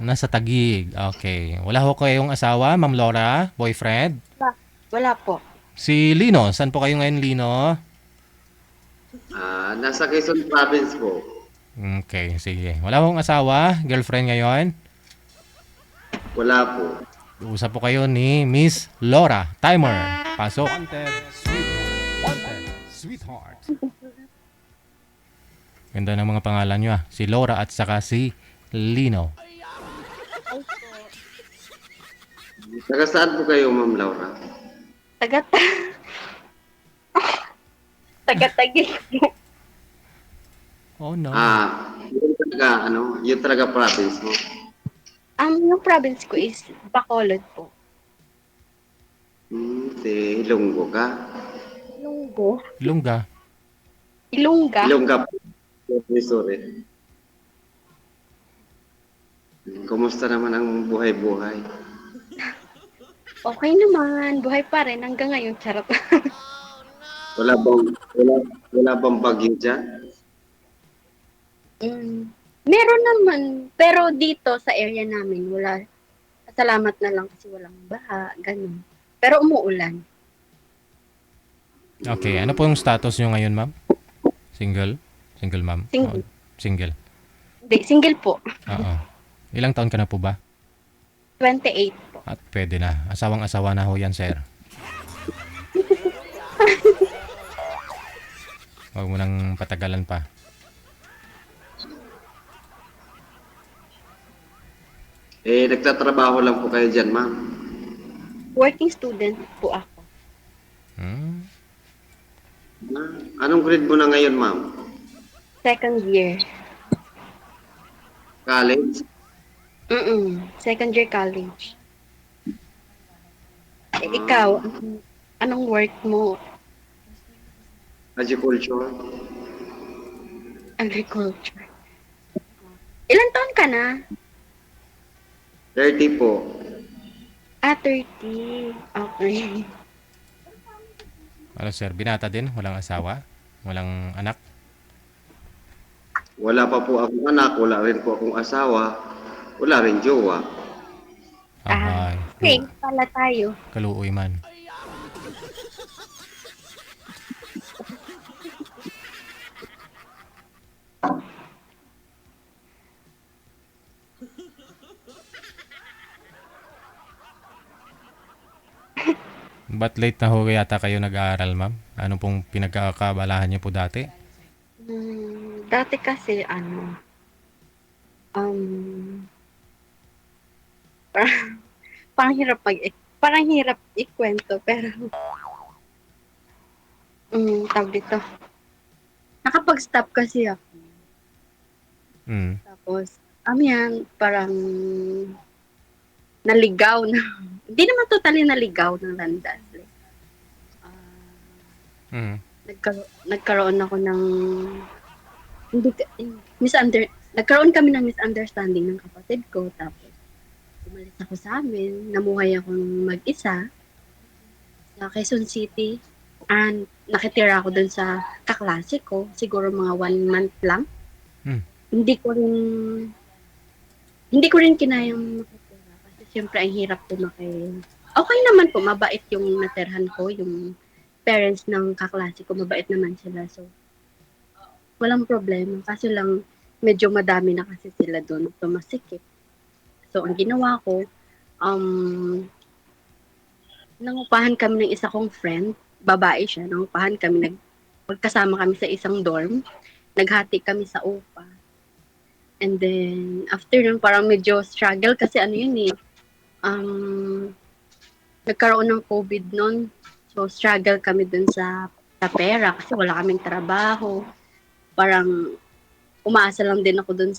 Nasa Taguig. Okay. Wala ho kayong asawa, Ma'am Laura? Boyfriend? Wala wala po. Si Lino, saan po kayo ngayon, Lino? Nasa Quezon Province po. Okay, sige. Wala hong asawa, girlfriend ngayon? Wala po. Usap po kayo ni Miss Laura. Timer. Pasok. Wanted, sweetheart. Ganda ng mga pangalan nyo ah. Si Laura at saka si Lino. Taga saan po kayo, Ma'am Laura? Taga Taga-Taguig po. Oh no. Yung talaga province mo. Yung province ko is Bacolod po. Si Ilonggo ka. Ilonggo? Lungga. Ilongga? Ilongga po. Sorry. Kumusta naman ang buhay-buhay? Okay naman, buhay pa rin hanggang ngayon, charot. Wala bang bagyo dyan? Meron naman, pero dito sa area namin wala. Salamat na lang kasi walang baha, ganun. Pero umuulan. Okay, ano po yung status nyo ngayon, ma'am? Single? Single, ma'am? Single. Oh, single. Hindi, single po. Oo. Ilang taon ka na po ba? 28 po. At pwede na. Asawang-asawa na ho yan, sir. Huwag mo nang patagalan pa. Nagtatrabaho lang po kayo dyan, ma'am. Working student po ako. Hmm? Anong grade mo na ngayon, ma'am? Second year. College? Second year college. Ikaw, anong work mo? Agriculture? Agriculture. Ilan taon ka na? 30 po. 30. Okay. Ano, sir? Binata din? Walang asawa? Walang anak? Wala pa po akong anak, wala rin po akong asawa, wala rin jowa. Ahay. Okay, pala tayo. Kaluoy man. Ba't late na ho yata kayo nag-aaral, ma'am? Ano pong pinagkakabalahan niyo po dati? Dati kasi, parang, parang hirap parang hirap ikwento, pero, tawag dito. Nakapag-stop kasi ako. Mm. Tapos, yan, parang, naligaw na. Hindi naman totally naligaw ng landas. Like, Mm. nagkaroon ako ng, hindi, nagkaroon kami ng misunderstanding ng kapatid ko. Tapos, umalis ako sa amin. Namuhay akong mag-isa sa Quezon City. And nakitira ako dun sa kaklase ko. Siguro mga 1 month lang. Mm. Hindi ko rin kinayang makitira. Kasi syempre, ang hirap lumaki. Okay naman po, mabait yung naterhan ko. Yung parents ng kaklase ko, mabait naman sila. So, walang problema. Kaso lang, medyo madami na kasi sila doon. Tumasikip. So, ang ginawa ko, nangupahan kami ng isa kong friend. Babae siya. Nangupahan kami. Magkasama kami sa isang dorm. Naghati kami sa upa. And then, after nun, parang medyo struggle kasi nagkaroon ng COVID nun. So, struggle kami dun sa pera kasi wala kaming trabaho. Parang, umaasa lang din ako dun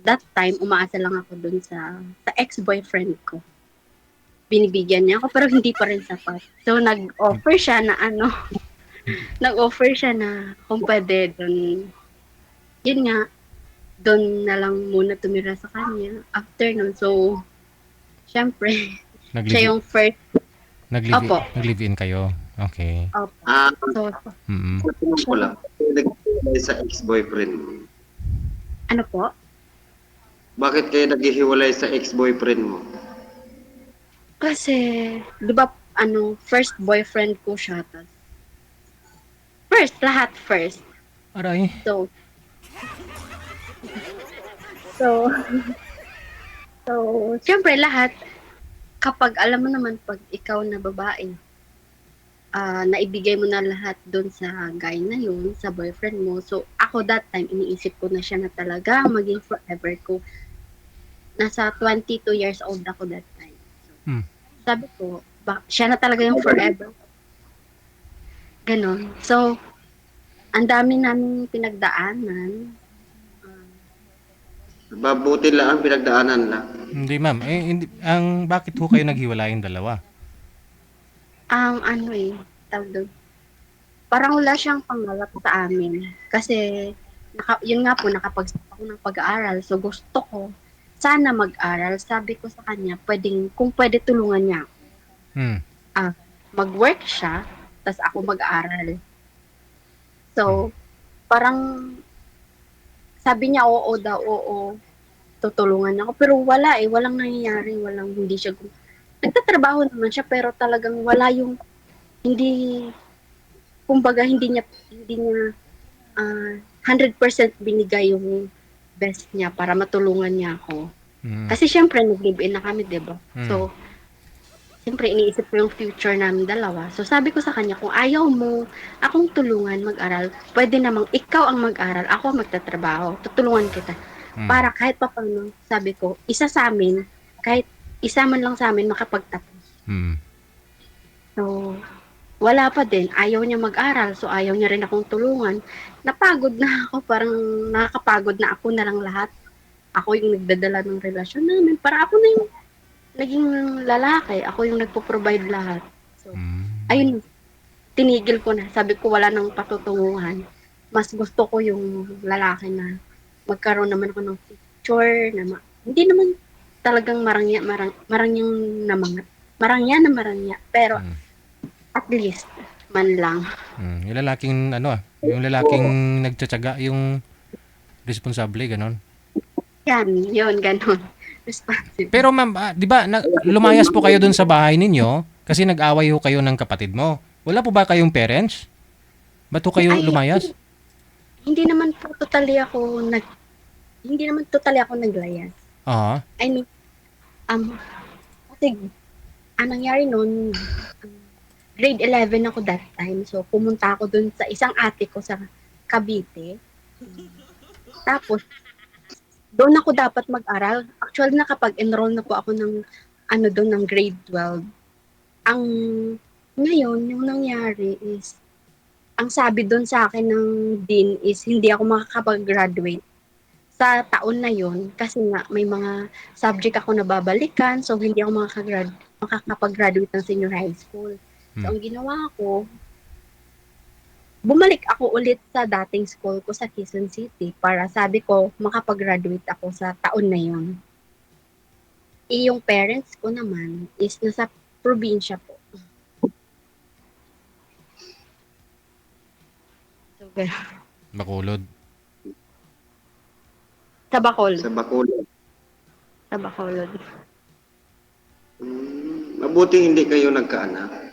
that time, umaasa lang ako dun sa ex-boyfriend ko. Binibigyan niya ako, pero hindi pa rin sapat. So, nag-offer siya na nag-offer siya na kung pwede dun, yun nga, doon na lang muna tumira sa kanya. After nun, so, syempre, siya yung first. Opo. Nag-live-in kayo? Okay. Opo. So, Tanong ko lang, nag-iwalay sa ex-boyfriend mo? ano po? Bakit kayo naghihiwalay sa ex-boyfriend mo? Kasi, di ba, first boyfriend ko siya. First, lahat first. Aray. So, so, so, syempre lahat, kapag alam mo naman, pag ikaw na babae, naibigay mo na lahat doon sa guy na yun, sa boyfriend mo. So, ako that time, iniisip ko na siya na talaga maging forever ko. Nasa 22 years old ako that time. So, Hmm. sabi ko, siya na talaga yung forever. Ganon. So, ang dami namin pinagdaanan. Mabuti lang ang pinagdaanan lang. Hindi ma'am, hindi, bakit ho kayo naghiwalay yung dalawa? Ang tawag doon, parang wala siyang pangarap sa amin. Kasi, yun nga po, nakapag-stop ako ng pag-aaral. So, gusto ko, sana mag-aral. Sabi ko sa kanya, kung pwede tulungan niya ako. Hmm. Mag-work siya, tas ako mag-aral. So, parang, sabi niya, oo daw, oo, tutulungan ako. Pero wala walang nangyayari, hindi siya, nagtatrabaho naman siya, pero talagang wala yung, hindi, kumbaga, hindi niya 100% binigay yung best niya para matulungan niya ako. Hmm. Kasi syempre, nag-live-in na kami, diba? Hmm. So, syempre, iniisip ko yung future namin dalawa. So, sabi ko sa kanya, kung ayaw mo akong tulungan mag-aral, pwede namang ikaw ang mag-aral, ako ang magtatrabaho, tutulungan kita. Para kahit pa paano, sabi ko, isa sa amin, kahit isa man lang sa amin makapagtapos. Hmm. So, wala pa din. Ayaw niya mag-aral, so ayaw niya rin akong tulungan. Napagod na ako, parang nakakapagod na ako na lang lahat. Ako yung nagdadala ng relasyon namin. Para ako na yung naging lalaki. Ako yung nagpo-provide lahat. So, ayun, tinigil ko na. Sabi ko, wala nang patutunguhan. Mas gusto ko yung lalaki na magkaroon naman ako ng future, hindi naman talagang marangya. Pero, at least, man lang. Yung lalaking yung lalaking nagtsatsaga, yung responsable, ganon. Yun, ganun. Responsible. Pero ma'am, 'di ba lumayas po kayo dun sa bahay ninyo kasi nag-away ho kayo ng kapatid mo. Wala po ba kayong parents? Ba't ho kayo Ay, lumayas? hindi naman totally ako naglayas. Oo. I mean, kasi, ang nangyari nun, grade 11 ako that time. So, pumunta ako dun sa isang ate ko sa Cavite. Tapos, doon ako dapat mag-aral. Actually, nakapag-enroll na po ako doon ng grade 12. Ang, ngayon, yung nangyari is, ang sabi doon sa akin ng dean is, hindi ako makakapag-graduate sa taon na yon kasi nga may mga subject ako na babalikan, so hindi ako makakapag-graduate ng senior high school. So, ang ginawa ko, bumalik ako ulit sa dating school ko sa Quezon City para sabi ko makapag-graduate ako sa taon na yon. Yung parents ko naman is nasa probinsya po. So, Bacolod. sa Bacolod. Sa Bacolod. Sa Bacolod. Mabuti hindi kayo nagkaanak.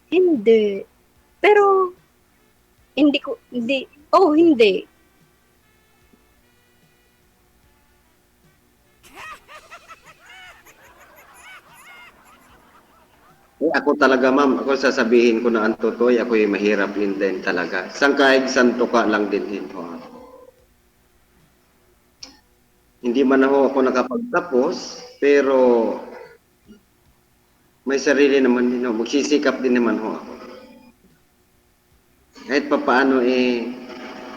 Hindi. Pero, hindi. Ako talaga ma'am, ako sasabihin ko na ang totoo, ako yung mahirap din talaga. Kahit santo ka lang din ito. Hindi man ako nakapagtapos, pero may sarili naman din ako. Magsisikap din naman ako. Kahit papaano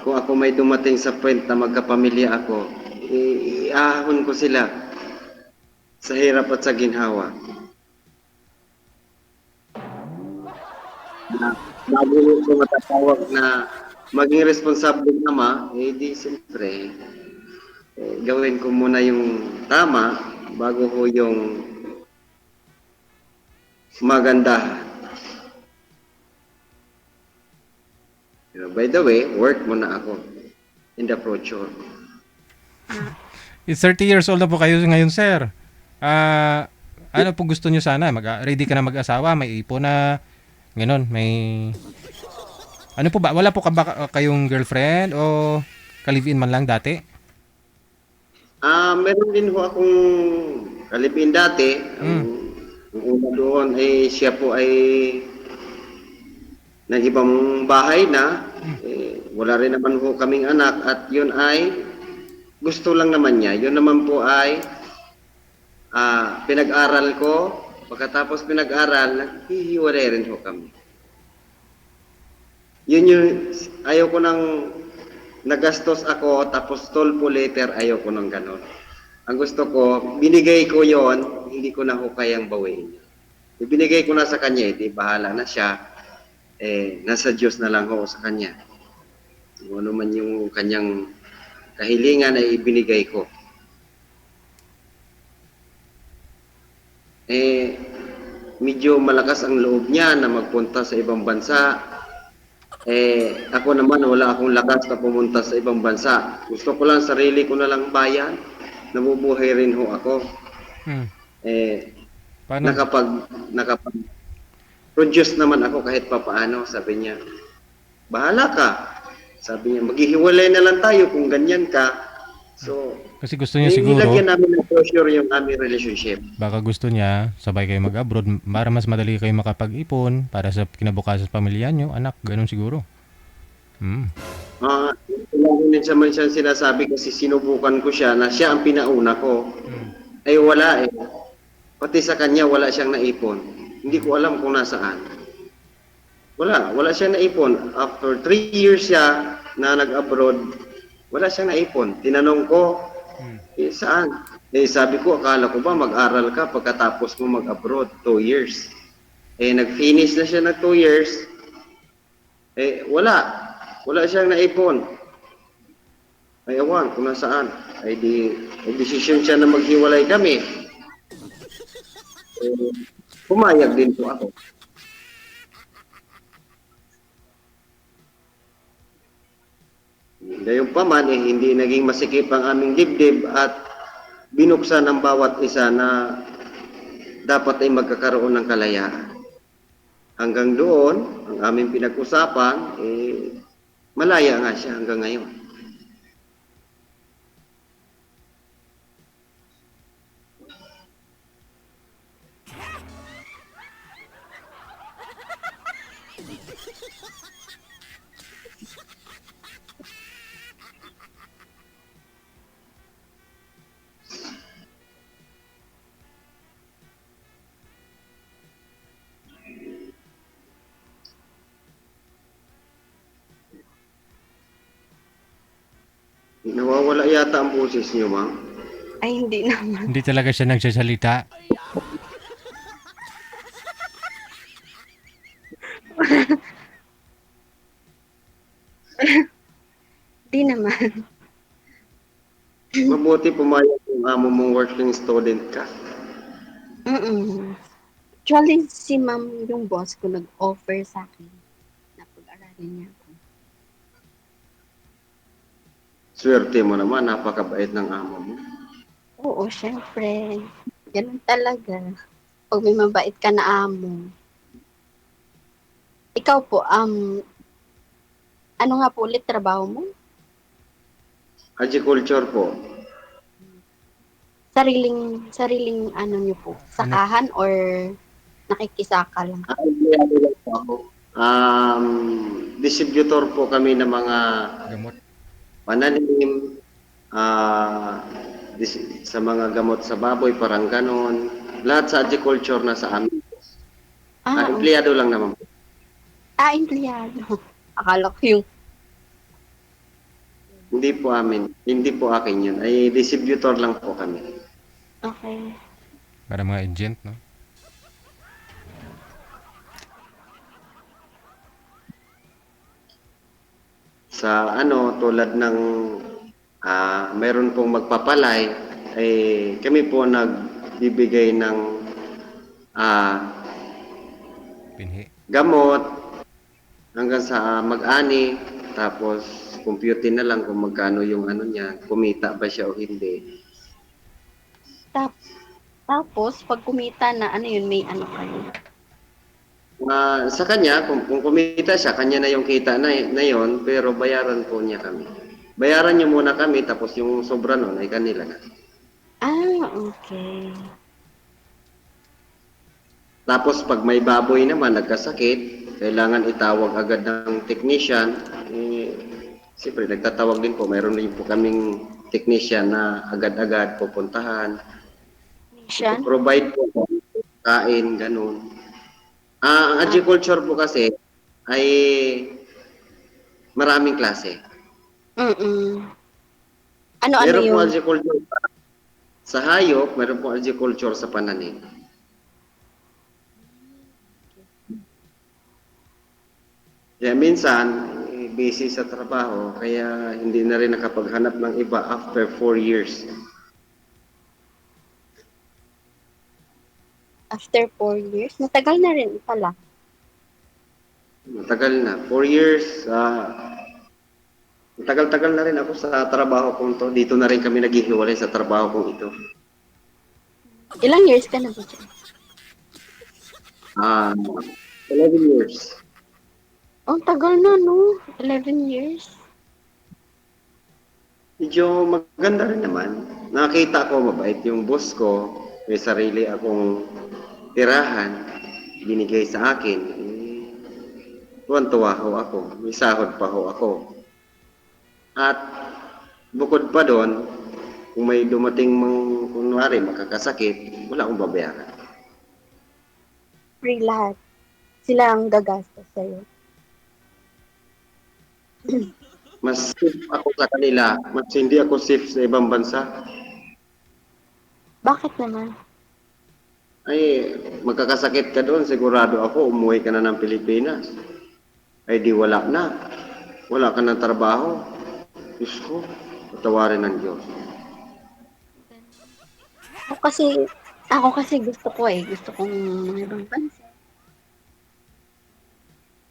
kung ako may dumating sa point na magkapamilya ako, iahon ko sila sa hirap at sa ginhawa. Bago ko matatawag na maging responsable nama, di siyempre, gawin ko muna yung tama bago ko yung maganda. By the way, work muna ako in the future. 30 years old na po kayo ngayon, sir. Ano po gusto nyo sana? Ready ka na mag-asawa? May ipon na? Ganon, may... Ano po ba? Wala po ka ba kayong girlfriend o ka-live-in man lang dati? Meron din ho akong kalipin dati. Ang una doon ay siya po ay ng ibang bahay na. Wala rin naman ho kaming anak at yun ay gusto lang naman niya. Yun naman po ay pinag-aral ko. Pagkatapos pinag-aral, naghihiwalay rin ho kami. Yun yung ayaw ko nang nagastos ako tapos toll po later, ayaw ko nang ganon. Ang gusto ko, binigay ko yon, hindi ko na ho kayang bawiin. Ibinigay ko na sa kanya, di bahala na siya. Nasa Diyos na lang ho sa kanya. Kung ano man yung kanyang kahilingan ay ibinigay ko. Medyo malakas ang loob niya na magpunta sa ibang bansa. Ako naman wala akong lakas na pumunta sa ibang bansa. Gusto ko lang sarili ko na lang bayan. Nabubuhay rin ho ako. Paano? Nakapag produce naman ako kahit papaano, sabi niya. Bahala ka. Sabi niya, maghihiwalay na lang tayo kung ganyan ka. So, Kasi gusto niya siguro, nilagyan namin ng pressure yung aming relationship. baka gusto niya, sabay kayo mag-abroad para mas madali kayo makapag-ipon para sa kinabukasan sa pamilya niyo, anak, ganun siguro. Kailangan din naman siya sinasabi kasi sinubukan ko siya na siya ang pinauna ko. Ay wala eh. Pati sa kanya wala siyang naipon. Hindi ko alam kung nasaan. Wala siyang naipon. After 3 years siya na nag-abroad, wala siyang naipon. Tinanong ko, saan? Sabi ko, akala ko ba mag-aral ka pagkatapos mo mag-abroad, 2 years. Nag-finish na siya ng 2 years. Wala siyang naipon. Ay, awan, kung nasaan. Ay, decision siya na maghiwalay kami. Pumayag din po ako. Gayong pa man, hindi naging masikip ang aming dibdib at binuksan ng bawat isa na dapat ay magkakaroon ng kalayaan. Hanggang doon, ang aming pinag-usapan, malaya nga siya hanggang ngayon. Nawawala yata ang boses niyo, ma'am. Ay, hindi naman. Hindi talaga siya nagsasalita. Hindi naman. Mabuti pumayag kung amo mong working student ka. Actually, si ma'am yung boss ko nag-offer sa akin na pag-aralin niya ako. Swerte mo naman, napakabait ng amo mo. Oo, syempre. Ganun talaga. Pag may mabait ka na amo. Ikaw po, ano nga po ulit trabaho mo? Agriculture po. Sariling ano niyo po? Sakahan or nakikisaka lang? Empleyado lang po ako. Distributor po kami ng mga Gamot. pananim, sa mga gamot sa baboy, parang ganon. Lahat sa agriculture na sa amin. Empleyado lang naman po. Empleyado. Akala ko yung Hindi po akin yun. Ay distributor lang po kami. okay. Para mga agent, no? Sa tulad ng mayroon pong magpapalay, kami po nagbibigay ng Pinhi. gamot hanggang sa mag-ani, tapos compute na lang kung magkano yung ano niya, kumita ba siya o hindi. Tapos, pag kumita na, ano yun, may ano kayo. Sa kanya, kung kumita siya, kanya na yung kita na yon, pero bayaran po niya kami. Bayaran niyo muna kami, tapos yung sobra nun ay kanila na. Okay. Tapos pag may baboy naman nagkasakit, kailangan itawag agad ng technician. Siyempre nagtatawag din po, mayroon din po kaming technician na agad-agad pupuntahan. Mission? Provide po kain, ganun. Ang agriculture po kasi ay maraming klase. Ano-ano Meron po yung... agriculture sa hayop, meron po agriculture sa pananim. Kaya minsan, busy sa trabaho, kaya hindi na rin nakapaghanap ng iba after 4 years. After 4 years? Matagal na rin pala. Matagal na. 4 years, matagal-tagal na rin ako sa trabaho kong to. Dito na rin kami naghihiwalay sa trabaho kong ito. Ilang years ka na ba dyan? 11 years. Oh, tagal na, no? 11 years. Medyo maganda rin naman. Nakita ko mabait yung boss ko. May sarili akong tirahan. Binigay sa akin. Tuwan-tuwa ho ako. May sahod pa ho ako. At bukod pa doon, kung may dumating kunwari makakasakit, wala akong babayaran. Free lahat. Sila ang gagastos sa'yo. Mas safe ako sa kanila. Mas hindi ako safe sa ibang bansa. Bakit naman? Ay, magkakasakit ka doon, sigurado ako, umuwi ka na ng Pilipinas. Ay di wala na. Wala ka ng trabaho. Diyos ko, patawarin ng Diyos. Ako kasi gusto ko Gusto kong mga ibang bansa.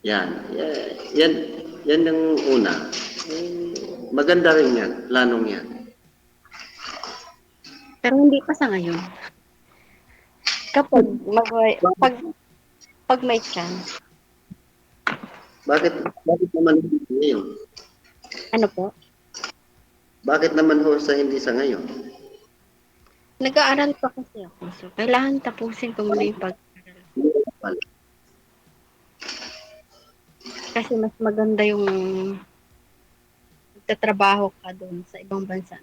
Yan ang una. Maganda rin yan, planong yan. Pero hindi pa sa ngayon. Kapag pag may chance. Bakit naman hindi sa ngayon? Ano po? Bakit naman ho sa hindi sa ngayon? Nag-aaral pa kasi ako. So, kailangan tapusin ko muna yung pag-aaral. Kasi mas maganda yung magtatrabaho ka doon sa ibang bansa.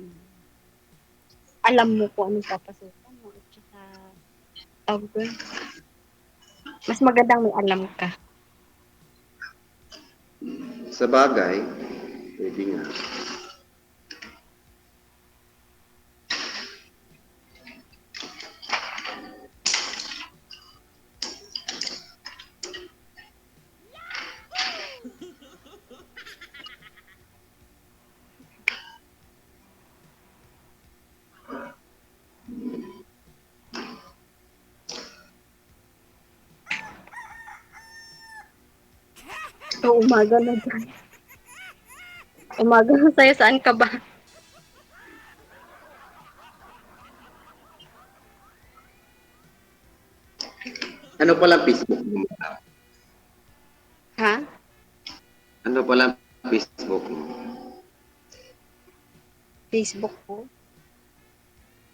Alam mo kung anong papasukan mo. At saka, tawag doon. Mas magandang may alam ka. Sa bagay, pwede nga. So, umaga na dyan. Umaga na sa'yo, saan ka ba? Ano pala Facebook mo? Ha? Ano pala Facebook mo? Facebook po?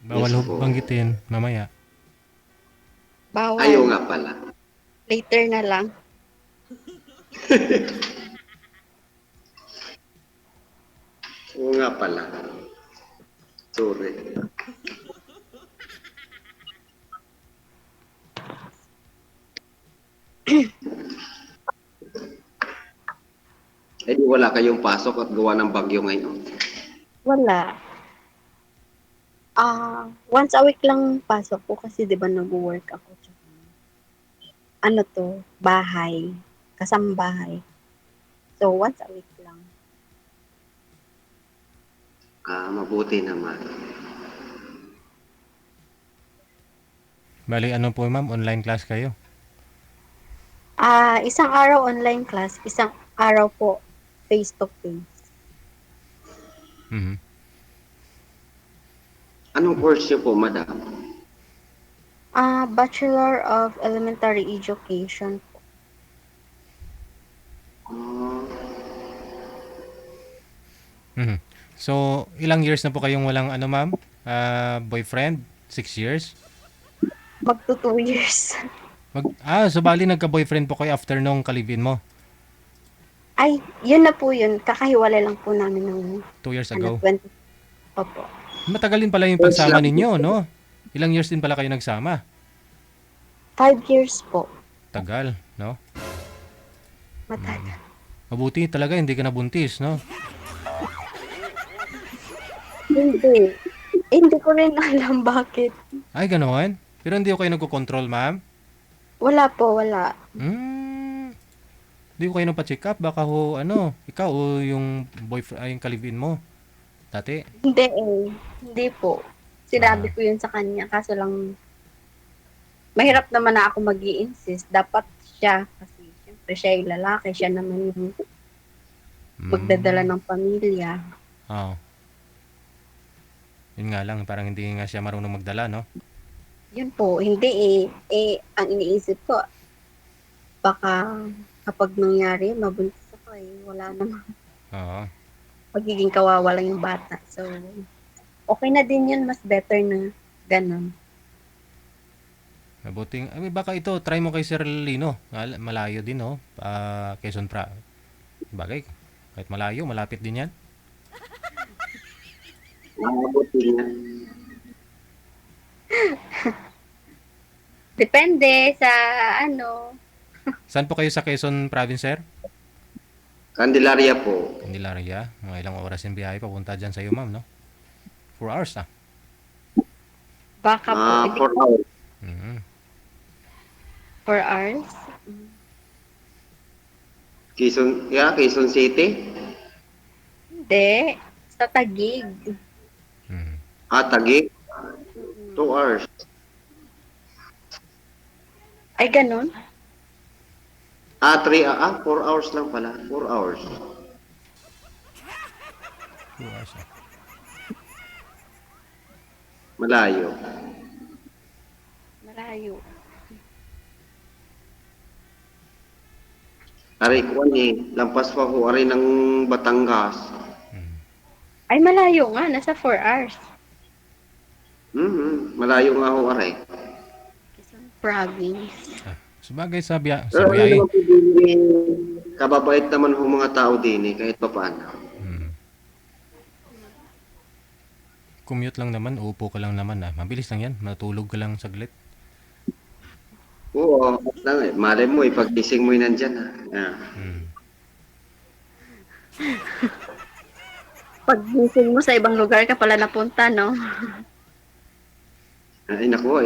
Bawal Yes ho po. banggitin mamaya. Bawal. Ayaw nga pala. Later na lang. Oo nga pala. Sorry. Eh di wala kayong pasok at gawa ng bagyo ngayon. Wala. Once a week lang pasok ko kasi 'di ba nag-work ako. Ano to, bahay, kasambahay. So once a week lang. Mabuti naman. Bali, ano po ma'am, online class kayo? Isang araw online class, isang araw po face to face. Mhm. Anong course niyo po, madam? Bachelor of Elementary Education. Ah, Mhm. So, ilang years na po kayong walang ano, ma'am? Boyfriend? 6 years? Magto 2 years. So bali nagka-boyfriend po kayo after nung kalibin mo, Ay, yun na po yun. Kakahiwalay lang po namin ng 2 years ano, ago. 20. Opo. Matagal din pala yung course pagsama lang. ninyo, no? Ilang years din pala kayo nagsama? 5 years po. Tagal, no? Matagal. Mabuti talaga hindi ka nabuntis, no? Hindi. Hindi ko rin alam bakit. Ay, ganoon? Pero hindi ko kayo nagko-control, ma'am? Wala po, wala. Hindi ko kayo nagpa-check up? Baka ho, ano, ikaw o yung boyfriend, ay, yung kalibin mo. Dati. Hindi eh. Hindi po. Sinabi ko yun sa kanya. Kaso lang, mahirap naman na ako mag-i-insist. Dapat siya. Kasi siyempre siya yung lalaki. Siya naman yung magdadala ng pamilya. Oo. Yun nga lang, parang hindi nga siya marunong magdala, no? Yun po. Hindi eh. Ang iniisip ko, baka kapag nangyari, mabuntis ako eh. Wala namang Oo. magiging kawawa lang yung bata. So, okay na din yun. Mas better na ganun. Mabuting, ay, baka ito, try mo kay Sir Lino. Malayo din, no? Quezon Bagay, kahit malayo, malapit din yan. Mabuti nga. Depende sa ano. Saan po kayo sa Quezon Province, sir? Candelaria po. Candelaria. Mga ilang oras yung biyahe papunta dyan sa iyo, ma'am, no? 4 hours, ah. Baka po. 4 hours. Mhm. 4 hours. Quezon City. Hindi. Sa Taguig. Mhm. Taguig. 2 hours. Ay, ganun. 4 hours lang pala. 4 hours. 2 hours, ah. Malayo. Malayo. Aray ko lampas pa ho aray ng Batangas. Ay, malayo nga. Nasa 4 hours. Malayo nga ho aray. Quezon Province. Sabagay sa Pero ano biyahe. naman po din kababait naman ho mga tao din kahit pa paano. Commute lang naman, upo ka lang naman, ah. Mabilis lang yan, matulog ka lang saglit. Oo, lang malay mo paggising mo nandyan ha. Pag gising mo sa ibang lugar ka pala napunta, no? Ay nako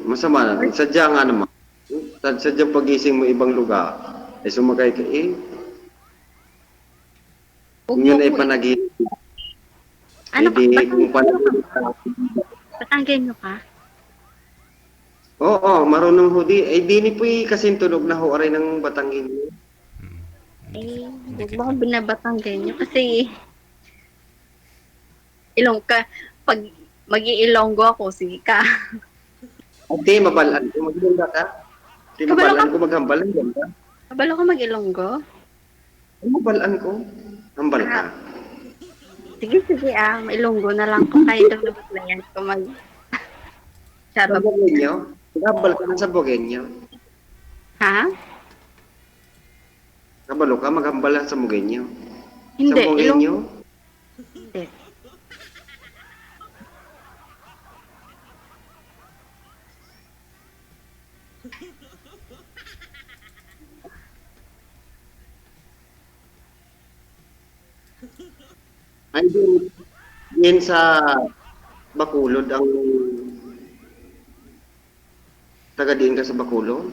masama na. Sadya nga naman. Sadya pagising mo ibang lugar. Sumakay ka Kung yun ay panaginip. Ano ka? Kung panaginip ka. Batanggenyo ka? Oo, marunong ho di. Di ni po kasing tunog na ho aray ng Batangin. Eh, Hindi huwag mo akong binabatanggenyo kasi pag mag-iilonggo ako, sige ka. Di, mabalaan ko. Maghamba ka. Di, mabalaan ko maghambalan. Ganda. Kabalo ko mag-ilonggo? Mabalaan ko. Hambal ka. Sige, mailonggo na lang ko kahit lumabas na yan. Kung mag... Sa Bogenyo? Hambal ka na sa Bogenyo. Ha? Kabalo ka, maghambal sa Bogenyo. Hindi, Sa Bogenyo? Hindi. Ay, din sa Bacolod ang taga diin ka sa Bacolod?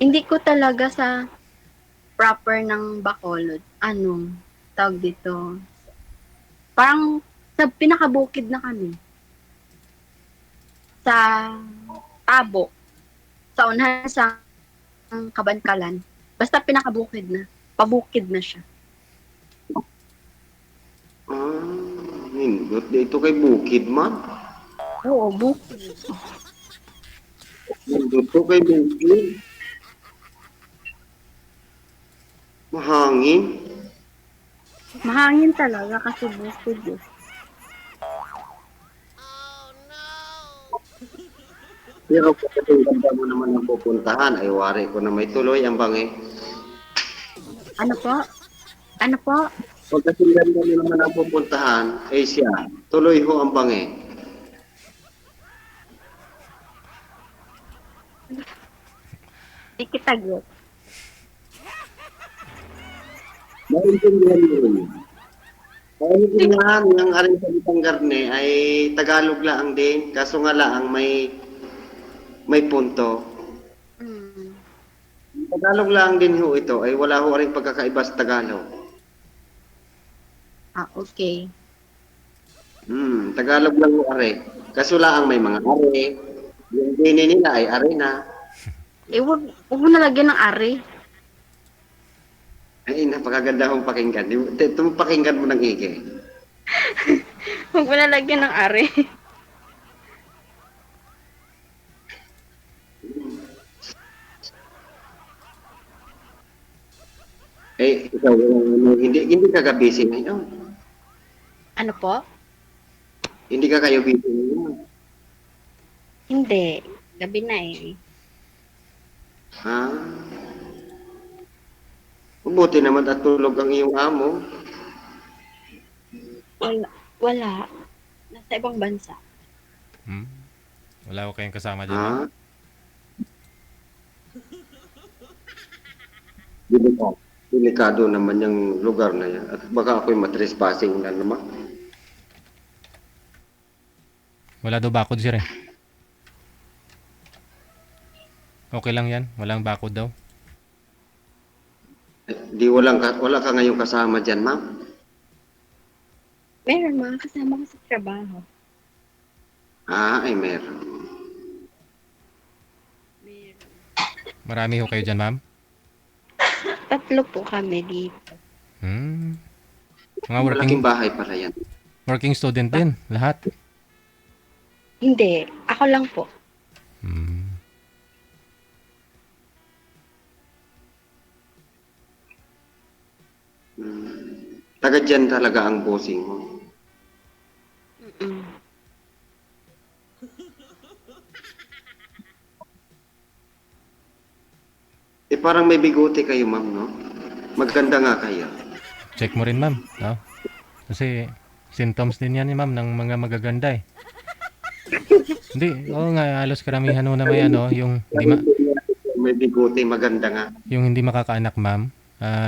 Hindi ko talaga sa proper ng Bacolod. Ano? Tawag dito. Parang sa pinakabukid na kami. Sa Tabo. Sa unahan sa Kabankalan. Basta pinakabukid na. Pabukid na siya. Dito kay Bukid, ma'am. Oo, bukid. Dito kay Bukid. Mahangin. Mahangin talaga kasi bukid eh. Pero kapag ganda mo naman ang pupuntahan, ay wari ko na may tuloy ang bangi. Ano po? Ano po? Pag kasi ganda mo naman ang pupuntahan, ay siya, tuloy ho ang bangi. Di kita get. Maintindihan mo rin. Maintindihan ng aring salitang garne ay Tagalog lang din, kaso nga lang may punto. Mm. Tagalog lang din ho ito, ay wala ho rin pagkakaiba sa Tagalog. Ah, okay. Tagalog lang ho are. Kaso lang may mga are. Yung dini nila ay arena. Wag mo nalagyan ng ari. Ay, napakaganda kong pakinggan. Ito pakinggan mo ng igi. Wag mo nalagyan ng ari. Eh, ikaw, hindi ka busy ngayon. Ano po? Hindi ka kayo busy ngayon. Hindi. Gabi na eh. Ha? Mabuti naman at tulog ang iyong amo. Wala. Nasa ibang bansa. Hmm? Wala ko kayong kasama dyan, Ha? ma'am? Delikado. Delikado naman yung lugar na yan. At baka ako'y matrespassing na naman. Wala daw bakod, sir eh. Okay lang yan. Walang bakod daw. Di wala ka ngayong kasama dyan, ma'am. Meron mga kasama ko sa trabaho. Ah, ay meron. Meron. Marami ho kayo dyan, ma'am? 3 po kami dito. Hmm. Mga Malaking bahay pala yan. working student din, lahat. Hindi. Ako lang po. Hmm. Taga dyan talaga ang bossing mo. Mm. Eh parang may bigote kayo, ma'am, no? Maganda nga kayo. Check mo rin, ma'am. No? Kasi symptoms din yan, ma'am, ng mga magaganda eh. Hindi, oo nga, halos karamihan ho na may ano, May bigote, maganda nga. yung hindi makakaanak, ma'am.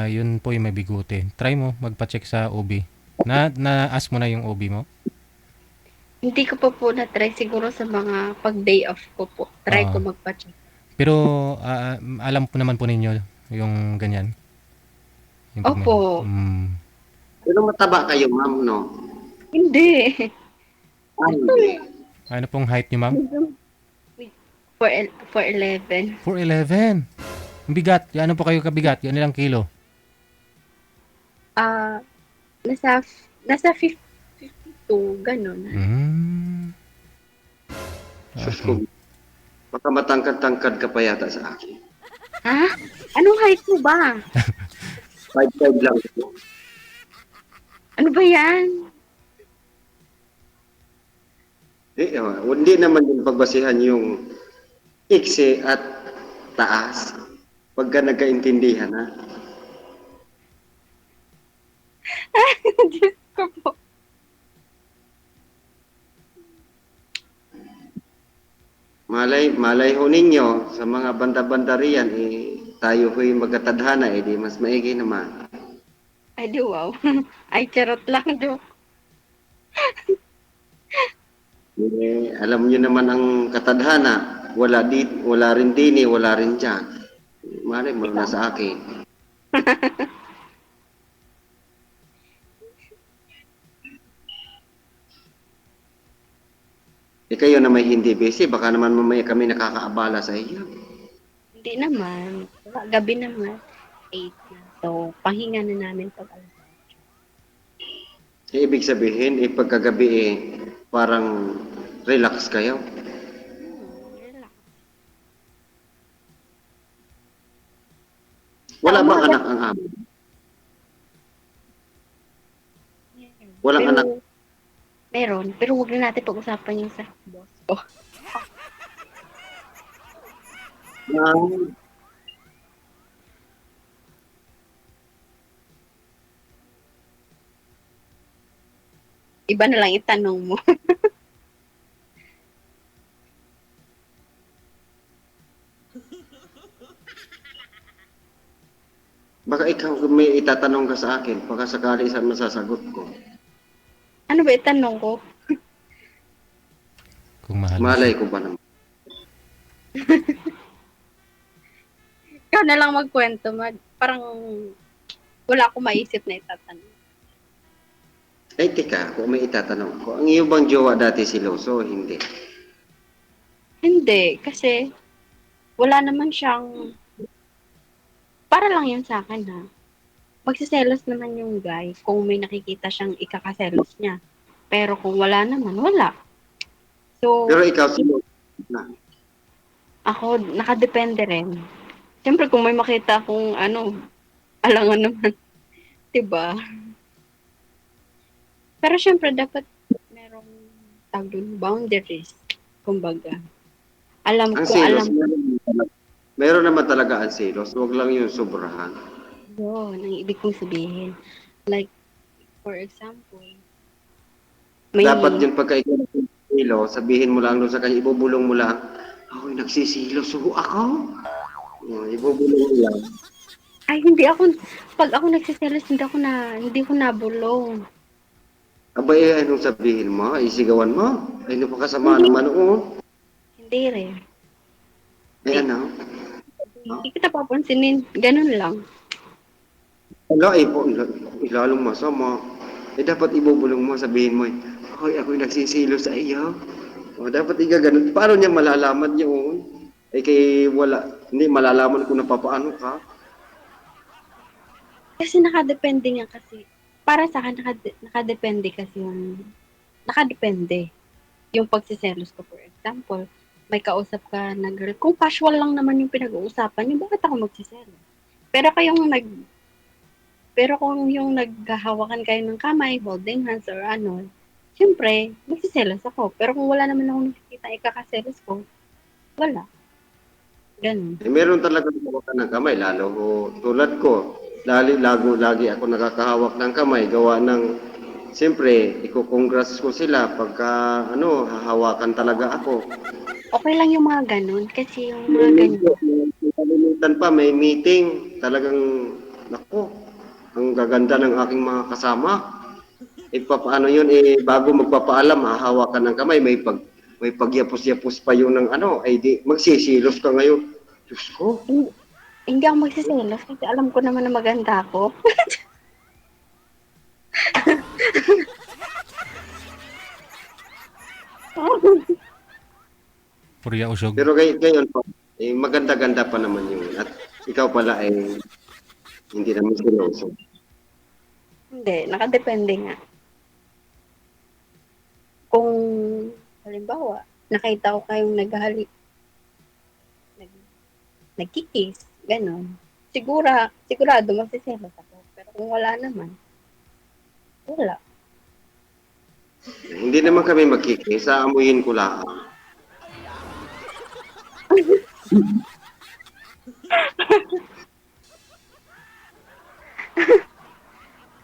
Yun po yung may bigote. Try mo, magpa-check sa OB. Na-ask mo na yung OB mo? Hindi ko pa po na-try siguro sa mga pag-day off ko po. Try ko magpa-check. Pero alam po naman po ninyo yung ganyan. Yung pag may- Opo. Pero mataba kayo, ma'am, no? Hindi. Ay, hindi. Ano pong height nyo, ma'am? 4'11". 4'11". Ang bigat. Ano po kayo kabigat? Yan ilang kilo? Nasa 52, ganun. Sus ko. Baka matangkad-tangkad ka pa yata sa akin. Ha? Anong height mo ba? 5'5 lang ako. Ano ba yan? Hindi naman yung pagbasihan yung iksi at taas. Pagka nagkaintindihan, ha? Diyos ko po. Malay ho ninyo, sa mga banda-banda riyan, tayo ho'y magkatadhana, di mas maigi naman. Ay, di wow. Ay, charot lang, joke. Alam niyo naman ang katadhana, wala rin dini, wala rin dyan. Malay mo na sa akin. Kayo na may hindi busy, baka naman mamaya kami nakakaabala sa iyo. Hindi naman. Gabi naman. 8 na. So, pahinga na namin pag alas. Ibig sabihin, pagkagabi parang relax kayo. Relax. Wala Sa bang umaga, anak ang amo? Walang pero, anak. meron. Pero huwag na natin pag-usapan yung sa boss ko. Ah, Iba na lang itanong mo. baka ikaw may itatanong ka sa akin, baka sakali saan masasagot ko. Ano ba itanong ko? Kung mahal mo Malay siya. ko ba naman? Ikaw na lang magkwento. Parang wala akong maisip na itatanong. Ay, teka, kung may itatanong ko, ang iyo bang jowa dati si Loso? Hindi. Hindi, kasi wala naman siyang, para lang yun sa akin ha. Magsiselos naman yung guy kung may nakikita siyang ikakaselos niya. Pero kung wala naman, wala. So, Pero ikaw si Loso na. ako, nakadepende rin. Siyempre, kung may makita akong ano, alangan naman, 'di ba? Pero siyempre, dapat merong tawag dun, boundaries. Kumbaga, alam Ang kung selos, alam meron naman talaga ang selos. Huwag lang yung sobrahan. yun, ang ibig kong sabihin. Like, for example, may, Dapat yun pagka ikaw nagsisilo, sabihin mo lang doon sa kanya, ibubulong mo lang, ako'y nagsisilo, so ako? Ibubulong mo lang. ay, hindi ako, pag ako nagsiselos, hindi ko nabulong. Abay, anong sabihin mo? Isigawan mo? Ay, ano pa kasama Hindi, naman, oo. hindi rin. Ay, Hindi, ano? hindi kita papansinin. Ganun lang. Wala, ilalong masama. Dapat ibubulong mo, sabihin mo, ako'y nagsisilo sa iyo. Dapat ganun. Paano niya malalaman yun? Kay wala, hindi malalaman kung napapaano ka. Kasi nakadepende nga kasi. Para sa akin, nakadepende kasi nakadepende. Yung pagsiselos ko, for example, may kausap ka na girl, kung casual lang naman yung pinag-uusapan niyo, bakit ako magsiselos? Pero kung yung naghahawakan kayo ng kamay, holding hands or ano, siyempre, magsiselos ako. Pero kung wala naman ako nakikita ikakaselos ko, wala. Ganun. Meron talaga hawakan ng kamay, lalo ko, tulad ko, lagi ako nakakahawak ng kamay, gawa ng, siyempre, iko-congrats ko sila pagka, hahawakan talaga ako. Okay lang yung mga ganun, kasi yung mga ganyan, Kalimitan pa, may meeting, talagang, nako, ang gaganda ng aking mga kasama. Paano yun, bago magpapaalam, hahawakan ng kamay, may pagyapos-yapos pa yun ng ay di, magsisilos ka ngayon. Diyos ko, hindi, hindi ako magsiselos kasi alam ko naman na maganda ako. Purya usog. pero gayon pa, maganda-ganda pa naman yun. At ikaw pala ay hindi naman seryoso. Hindi, nakadepende nga. Kung, halimbawa, nakita ko kayong nag, nagkikiss, gano'n. Sigurado magsiselos ako. Pero kung wala naman, wala. Hindi naman kami magkikis, aamuyin ko lang.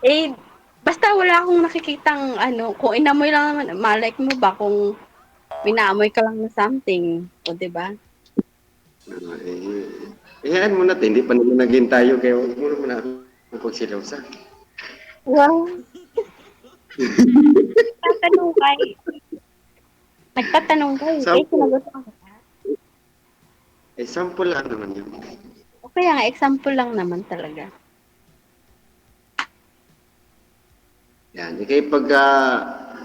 Eh, basta wala akong nakikitang ano, kung inamoy lang naman, malike mo ba kung minaamoy ka lang ng something, o 'di ba? Hayaan mo natin, hindi pa naman naging tayo, kaya huwag mo naman ako pagsilosa. Wow. Tatanong kay, nagtatanong kay, eh Sample, sinagot ako. sample lang naman yun. O kaya nga, example lang naman talaga. Yan, kaya pag,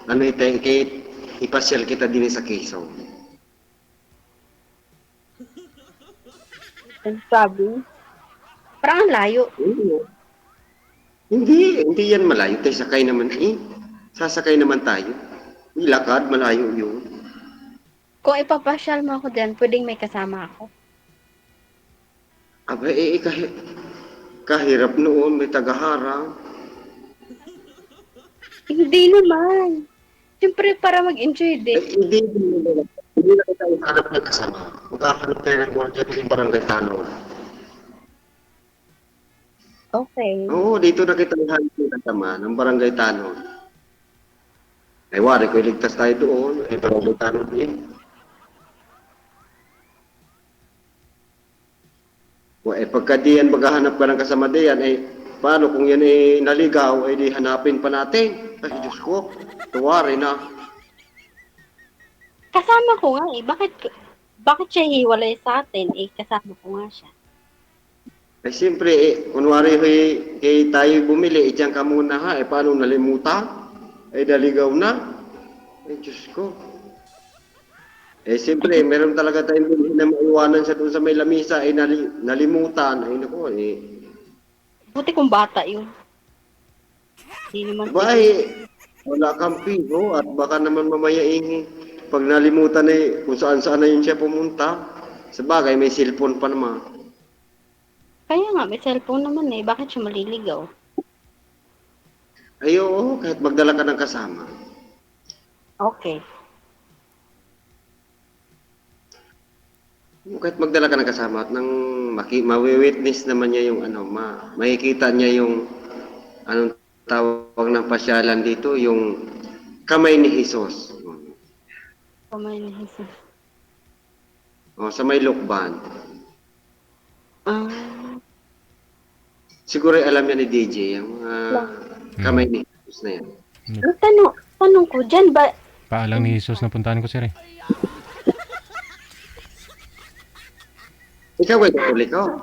kaya ipasyal kita din sa Quezon. And sabi, parang ang layo. Hindi yan malayo, tayo sakay naman Sasakay naman tayo. Ilakad, malayo yun. Kung ipapasyal mo ako dyan, pwedeng may kasama ako. Aba, kahirap noon, may tagaharang. Hindi naman. Siyempre, para mag-enjoy din. Hindi na kita ihanap ng kasama. Magkakanap tayo ng guardia ng barangay Tanong. Okay. Oo, dito na kita ihanap ng kasama ng barangay Tanong. Ay, wari ko iligtas tayo doon. Ay, barangay Tanong din. Pagka diyan maghahanap ka ng kasama diyan, paano kung yan naligaw, di hanapin pa natin. Ay, Diyos ko, tuwari na. Kasama ko nga eh. Bakit siya hiwalay sa atin? Kasama ko nga siya. Ay, siyempre, kunwari, kay tayo bumili, diyan ka muna ha, paano nalimutan? Naligaw na. Ay, Diyos ko. Siyempre, meron talaga tayong bilhin na maiwanan siya doon sa may lamisa, nalimutan. Ay, naku, Buti kung bata yun. Hindi naman wala kang piso at baka naman mamaya pag nalimutan kung saan-saan na yun siya pumunta. Sa bagay, may cellphone pa naman. Kaya nga, may cellphone naman eh. Bakit siya maliligaw? Ay, oo, kahit magdala ka ng kasama. Okay. Kahit magdala ka ng kasama at nang mawi-witness naman niya yung makikita niya yung anong tawag ng pasyalan dito, yung kamay ni Jesus. Kamay ni Jesus. Sa may lukban. Ah. Siguro alam niya ni DJ yung kamay ni Jesus na yan. Tanong ko, dyan ba? Paalang ni Jesus na puntahan ko, sir. Ikaw ay katulik ko.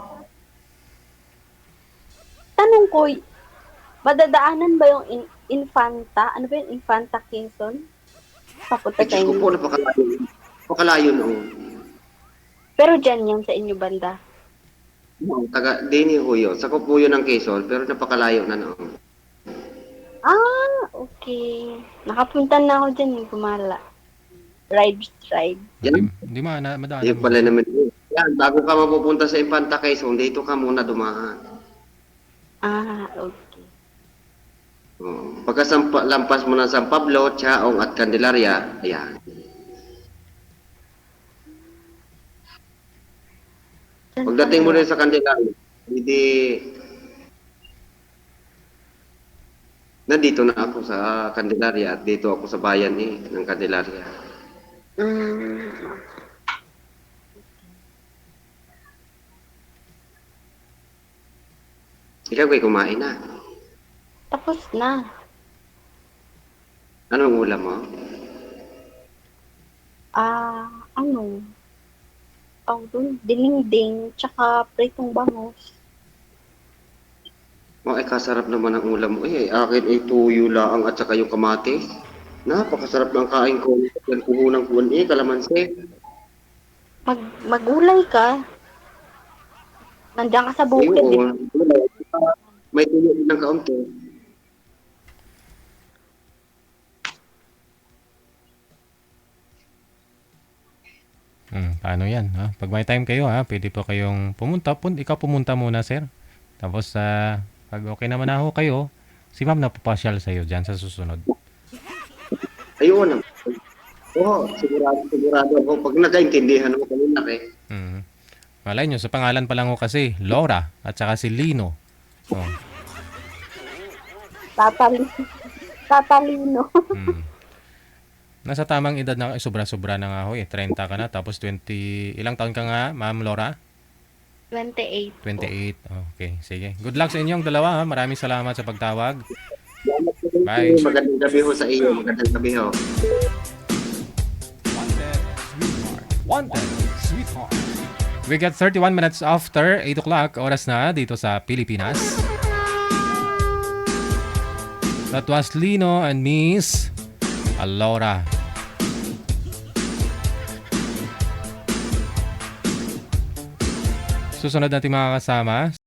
Tanong ko, madadaanan ba yung Infanta? Ano ba yung Infanta Quezon? Papunta sa Diyos ko po, inyo. napakalayo noon. Pero dyan yan sa inyo banda. Dini Huyo. Sakop po yun ng Quezon, pero napakalayo na noon. Ah, okay. Nakapunta na ako dyan, Gumala. Ride. Yan. Hindi madaanan Yun mo. pala naman. Yan, bago ka mapupunta sa Infanta Quezon, dito ka muna dumaan. Ah, okay. Lampas mo ng San Pablo, Chaong at Candelaria, ayan. Pagdating mo rin sa Candelaria, hindi nandito na ako sa Candelaria at dito ako sa bayan ng Candelaria. Ikaw ay kumain na. Tapos na. Anong ulam mo? Ano? Dun, dininding, tsaka pritong bangus. Kasarap naman ang ulam mo. Akin ay tuyo lang at saka yung kamatis. Napakasarap ng kain ko. Yan puhunang kuwan kalamansi. Magulay ka. Nandiyan ka sa bukid, di ba? May tuyo din ng kaunti. Paano yan? Ha? Pag may time kayo, pwede po kayong pumunta. Ikaw pumunta muna, sir. Tapos, pag okay naman na ho kayo, si ma'am na papasyal sa'yo dyan sa susunod. Ayun. Oo, sigurado ako. Pag nakaintindihan mo kanina Malay nyo, sa pangalan pa lang ho kasi, Laura at saka si Lino. Oh. Tatalino. Nasa tamang edad na, sobra-sobra na nga ho 30 ka na, tapos 20, ilang taon ka nga, ma'am Laura? 28. 28. Okay, sige. Good luck sa inyong dalawa, ha. Maraming salamat sa pagtawag. Bye. Magandang gabi ho sa iyo. Magandang gabi ho. Wanted, sweetheart. We get 31 minutes after 8 o'clock, oras na dito sa Pilipinas. That was Lino and Miss Laura. Susunod natin mga kasama.